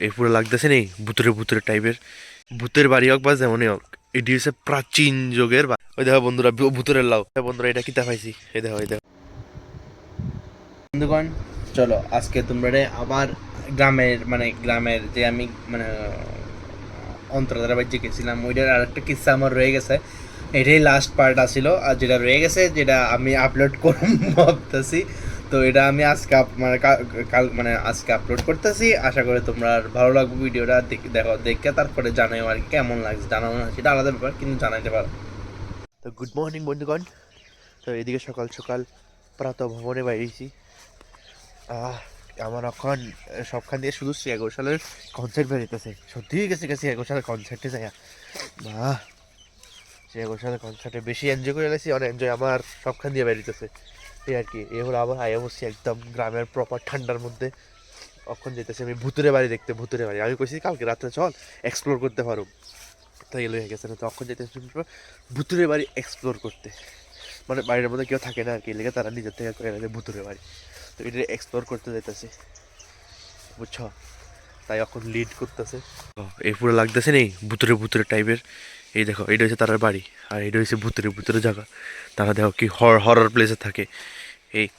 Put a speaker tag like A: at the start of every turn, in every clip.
A: এই পুরো লাগতেছে নেই ভুতুরে ভুতুরে টাইপের ভূতের বাড়ি হোক বা যেমনই হোক, এটি হচ্ছে প্রাচীন যুগের ওই দেখো বন্ধুরা ভূতুরের লাউ বন্ধুরা, এটা কিতা পাইছি এই দেখো এই দেখো বন্ধুগণ। চলো আজকে তোমরা আবার গ্রামের যে আমি অন্তর্ধারা বাজ্যে গেছিলাম, ওইটার আর একটা কিস্সা আমার রয়ে গেছে। এটাই লাস্ট পার্ট আসছিল, আর যেটা রয়ে গেছে যেটা আমি আপলোড করব ভাবতেছি। তো এটা আমি আজকে আজকে আপলোড করতেছি। আশা করি তোমরা ভালো লাগবে ভিডিওটা দেখো, দেখে তারপরে জানাও আর কেমন লাগছে। জানাও না সেটা আলাদা ব্যাপার, কিন্তু জানাইতে পারো। তো গুড মর্নিং বন্ধুগণ। তো এদিকে সকাল সকাল প্রাতঃ ভ্রমণে বাইরেছি। আমার এখন সবখান দিয়ে শুধু শ্রেয়া ঘোষালের কনসার্ট বেরোতেছে। সত্যি গেছে শ্রেয়া ঘোষালের কনসার্টে যাই। বাহ, শ্রেয়া ঘোষালের কনসার্টে বেশি এনজয় করে গেছি, অনেক এনজয় আমার সবখান দিয়ে বেরোতেছে। এই আর কি, এ হলো আবার আয়া বসছি একদম গ্রামের প্রপার ঠান্ডার মধ্যে। অখন যেতেছি আমি ভুতুরে বাড়ি দেখতে। ভুতুরে বাড়ি আমি কইছি কালকে রাত্রে চল এক্সপ্লোর করতে পারো, তাই লয়ে গেছে না। তখন যেতেছি ভুতুরে বাড়ি এক্সপ্লোর করতে। মানে বাড়ির মধ্যে কেউ থাকে না আর কি, লেগে তারা নিজের থেকে করে ভুতুরে বাড়ি। তো এটা এক্সপ্লোর করতে যেতেছে, বুঝছো? তাই এখন লিড করতেছে। এই পুরো লাগতেছে নেই ভুতুরে ভুতুরে টাইপের। এই দেখো, এটা হচ্ছে তার বাড়ি, আর এটা হচ্ছে ভুতুরে ভুতুরে জায়গা। তারা দেখো কি হরর প্লেসে থাকে।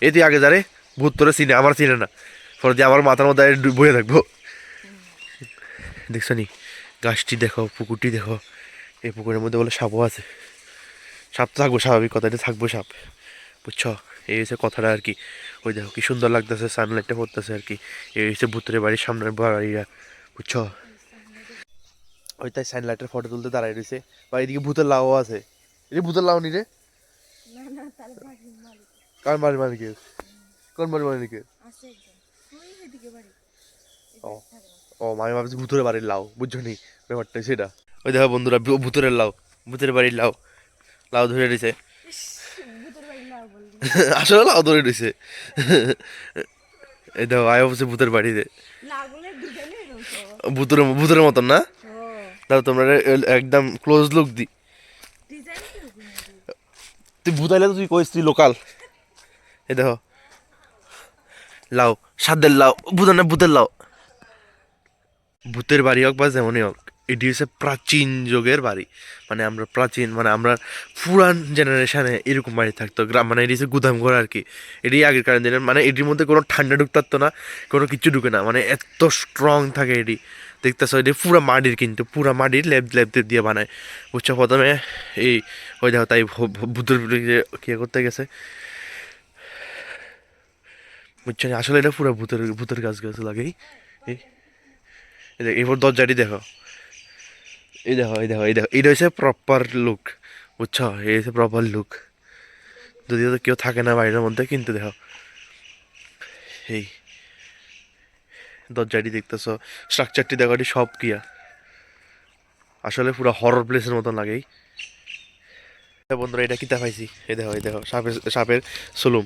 A: এই তুই আগে যারে ভূত তোরে চিনে, আমার চিনে না, পরে দিয়ে আমার মাথার মধ্যে বয়ে থাকবো। দেখছো নি গাছটি দেখো, পুকুরটি দেখো। এই পুকুরের মধ্যে বলে সাপও আছে। সাপ তো থাকবো, স্বাভাবিক কথা, এটা থাকবো সাপ, বুঝছো? এই হচ্ছে কথাটা আর কি। ওই দেখো কি সুন্দর লাগতেছে, সানলাইটটা পড়তেছে আর কি। এই হচ্ছে ভুতুরে বাড়ির সামনের বাড়িটা, বুঝছো? ওই তাই সানলাইটের ফটো তুলতে দাঁড়াই রয়েছে। বা এদিকে ভূতের লাউ আছে। এদিকে ভূতের লাউ নি রে? কার বাড়ির মালিকের? কোন বাড়ির মালিকের? ও ও, আমি ভাবছি ভূতের বাড়ির লাউ, বুঝছো নি ব্যাপারটা সেটা। ওই দেখো বন্ধুরা ভূতের লাউ, ভূতের বাড়ির লাউ। লাউ ধরে রয়েছে। আসলে লাউ ধরে রয়েছে। এই দেখো আয় হচ্ছে ভূতের বাড়িতে। ভূতের মতন না? দাও তোমরা একদম ক্লোজ লুক দি। তুই ভূত আইলে তো তুই কইস তুই লোকাল। এই দেখো লাউ, সাদের লাউ, ভূতের লাউ। ভূতের বাড়ি হোক বা যেমনই হোক, এটি হচ্ছে প্রাচীন যুগের বাড়ি। আমরা প্রাচীন আমরা পুরান জেনারেশনে এরকম বাড়ি থাকতো গ্রাম। এটি হচ্ছে গুদাম ঘর আর কি। এটি আগেরকার দিনের, এটির মধ্যে কোনো ঠান্ডা ঢুকতে পারতো না, কোনো কিছু ঢুকে না, এত স্ট্রং থাকে এটি। দেখতেছ এটি পুরা মাটির, কিন্তু পুরা মাটির লেপ দিয়ে বানায়, বুঝছো? প্রথমে এই ওই দেখো তাই ভূতের কি করতে গেছে, বুঝছো? আসলে এটা পুরো ভূতের ভূতের গাছ লাগে। এই এরপর দরজাটি দেখো, এই দেখো এটা হচ্ছে প্রপার লুক, বুঝছো? এই হচ্ছে প্রপার লুক। যদিও তো কেউ থাকে না বাড়ির মধ্যে, কিন্তু দেখো এই দরজাটি দেখতেছো, স্ট্রাকচারটি দেখো, এটি সব কিয়া আসলে পুরো হরর প্লেসের মতন লাগেই। বন্ধুরা এটা কিতা পাইছি, এই দেখো সাপের সুলুম।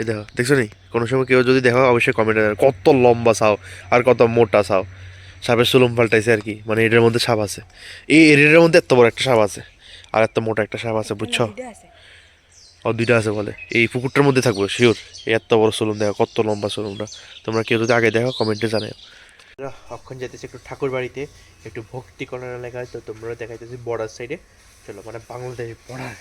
A: এই দেখো, দেখছো নি? কোনো সময় কেউ যদি দেখো অবশ্যই কমেন্টে কত লম্বা চাও আর কত মোটা চাও। সাপের সুলুম পাল্টাইছে আর কি, এটার মধ্যে সাপ আছে। এই এরিয়ার মধ্যে এত বড় একটা সাপ আছে, আর এত মোটা একটা সাপ আছে, বুঝছো? ও দুইটা আছে বলে, এই পুকুরটার মধ্যে থাকবো শিওর। এত বড় সুলুম দেখো, কত লম্বা সুলুমটা। তোমরা কেউ যদি আগে দেখো কমেন্টে জানাও। অক্ষণ যাইতেছে একটু ঠাকুর বাড়িতে, একটু ভক্তি করার লেখায়। তো তোমরা দেখাইতেছি বর্ডার সাইডে। চলো বাংলাদেশ বর্ডার,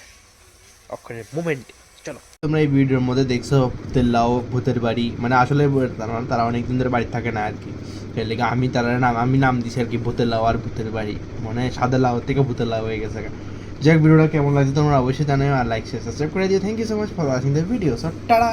A: অক্ষণের মুভমেন্ট। চলো, তোমরা এই ভিডিওর মধ্যে দেখছো ভূতের লাউ, ভূতের বাড়ি। আসলে তারা অনেকদিন ধরে বাড়ি থাকে না আর কি। সেই লেগে আমি নাম দিছি আর কি, ভূতের লাউ আর ভূতের বাড়ি। সাদা লাউ থেকে ভূতের লাউ হয়ে গেছে। যাক, ভিডিওটা কেমন লাগছে তোমরা অবশ্যই জানাও, আর লাইক শেয়ার সাবস্ক্রাইব করে দিও। Thank you so much for watching the video. So tata.